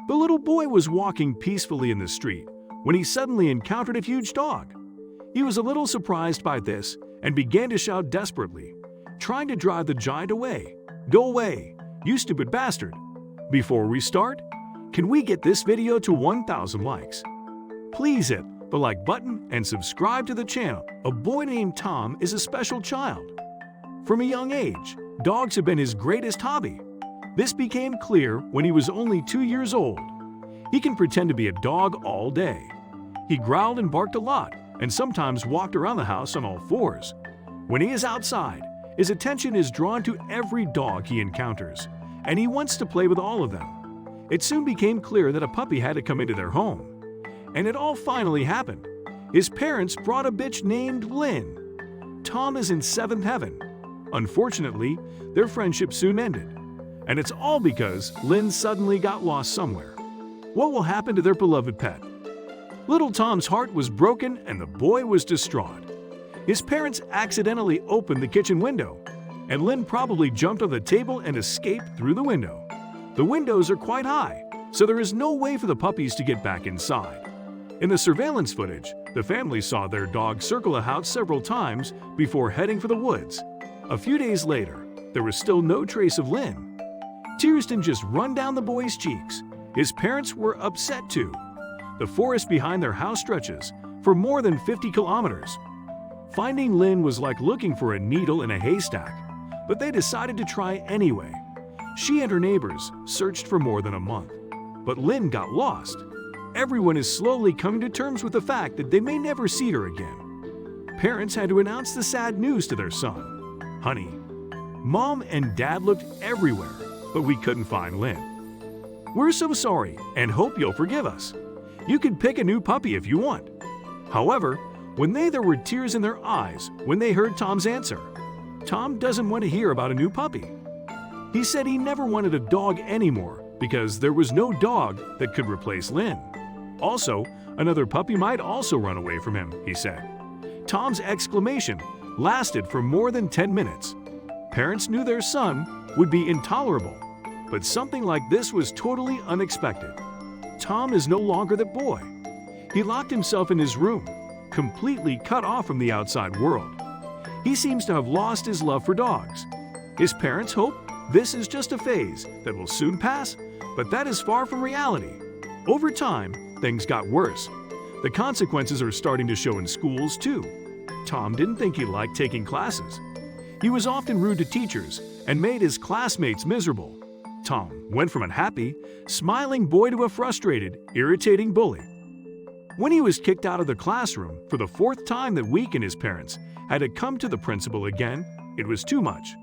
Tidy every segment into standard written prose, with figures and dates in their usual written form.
The little boy was walking peacefully in the street when he suddenly encountered a huge dog. He was a little surprised by this and began to shout desperately, trying to drive the giant away. "Go away, you stupid bastard!" Before we start, can we get this video to 1,000 likes? Please hit the like button and subscribe to the channel. A boy named Tom is a special child. From a young age, dogs have been his greatest hobby. This became clear when he was only 2 years old. He can pretend to be a dog all day. He growled and barked a lot and sometimes walked around the house on all fours. When he is outside, his attention is drawn to every dog he encounters, and he wants to play with all of them. It soon became clear that a puppy had to come into their home. And it all finally happened. His parents brought a bitch named Lynn. Tom is in seventh heaven. Unfortunately, their friendship soon ended. And it's all because Lynn suddenly got lost somewhere. What will happen to their beloved pet? Little Tom's heart was broken and the boy was distraught. His parents accidentally opened the kitchen window, and Lynn probably jumped on the table and escaped through the window. The windows are quite high, so there is no way for the puppies to get back inside. In the surveillance footage, the family saw their dog circle the house several times before heading for the woods. A few days later, there was still no trace of Lynn. Tears didn't just run down the boy's cheeks. His parents were upset too. The forest behind their house stretches for more than 50 kilometers. Finding Lynn was like looking for a needle in a haystack, but they decided to try anyway. She and her neighbors searched for more than a month, but Lynn got lost. Everyone is slowly coming to terms with the fact that they may never see her again. Parents had to announce the sad news to their son. "Honey, Mom and Dad looked everywhere, but we couldn't find Lynn. We're so sorry and hope you'll forgive us. You can pick a new puppy if you want." However, there were tears in their eyes when they heard Tom's answer. Tom doesn't want to hear about a new puppy. He said he never wanted a dog anymore because there was no dog that could replace Lynn. Also, another puppy might also run away from him, he said. Tom's exclamation lasted for more than 10 minutes. Parents knew their son would be intolerable, but something like this was totally unexpected. Tom is no longer that boy. He locked himself in his room, completely cut off from the outside world. He seems to have lost his love for dogs. His parents hope this is just a phase that will soon pass, but that is far from reality. Over time, things got worse. The consequences are starting to show in schools too. Tom didn't think he liked taking classes. He was often rude to teachers and made his classmates miserable. Tom went from a happy, smiling boy to a frustrated, irritating bully. When he was kicked out of the classroom for the 4th time that week and his parents had to come to the principal again, it was too much.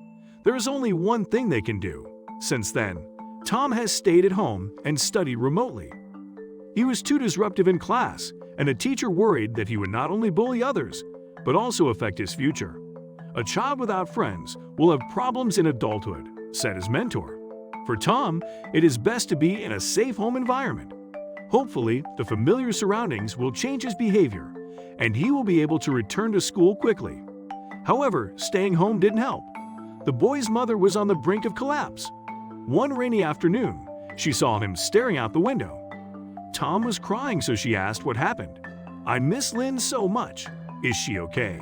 There is only one thing they can do. Since then, Tom has stayed at home and studied remotely. He was too disruptive in class, and a teacher worried that he would not only bully others, but also affect his future. "A child without friends will have problems in adulthood," said his mentor. For Tom, it is best to be in a safe home environment. Hopefully, the familiar surroundings will change his behavior, and he will be able to return to school quickly. However, staying home didn't help. The boy's mother was on the brink of collapse. One rainy afternoon, she saw him staring out the window. Tom was crying, so she asked what happened. "I miss Lynn so much. Is she okay?"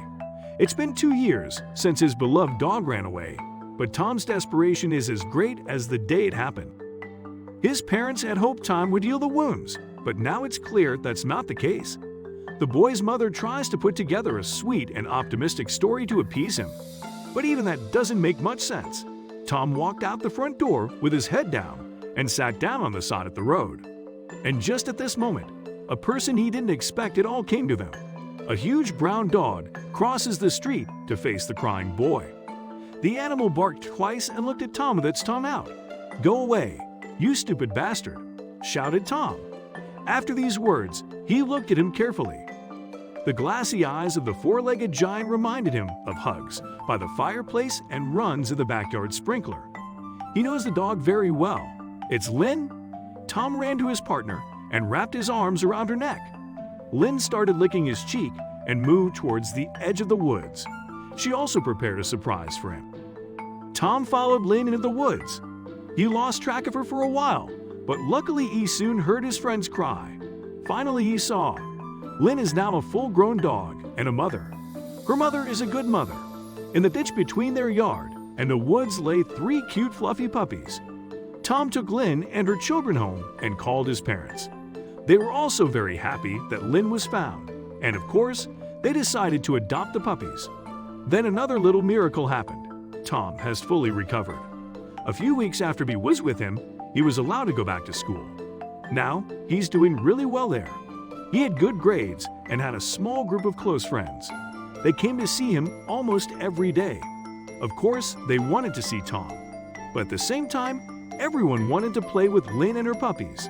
It's been 2 years since his beloved dog ran away, but Tom's desperation is as great as the day it happened. His parents had hoped Tom would heal the wounds, but now it's clear that's not the case. The boy's mother tries to put together a sweet and optimistic story to appease him, but even that doesn't make much sense. Tom walked out the front door with his head down and sat down on the side of the road. And just at this moment, a person he didn't expect it all came to them. A huge brown dog crosses the street to face the crying boy. The animal barked twice and looked at Tom with its tongue out. "Go away, you stupid bastard," shouted Tom. After these words, he looked at him carefully. The glassy eyes of the 4-legged giant reminded him of hugs by the fireplace and runs of the backyard sprinkler. He knows the dog very well. "It's Lynn?" Tom ran to his partner and wrapped his arms around her neck. Lynn started licking his cheek and moved towards the edge of the woods. She also prepared a surprise for him. Tom followed Lynn into the woods. He lost track of her for a while, but luckily he soon heard his friend's cry. Finally he saw. Lynn is now a full-grown dog and a mother. Her mother is a good mother. In the ditch between their yard and the woods lay 3 cute fluffy puppies. Tom took Lynn and her children home and called his parents. They were also very happy that Lynn was found, and of course, they decided to adopt the puppies. Then another little miracle happened. Tom has fully recovered. A few weeks after he was with him, he was allowed to go back to school. Now, he's doing really well there. He had good grades and had a small group of close friends. They came to see him almost every day. Of course, they wanted to see Tom, but at the same time, everyone wanted to play with Lynn and her puppies.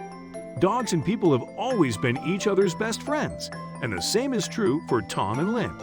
Dogs and people have always been each other's best friends, and the same is true for Tom and Lynn.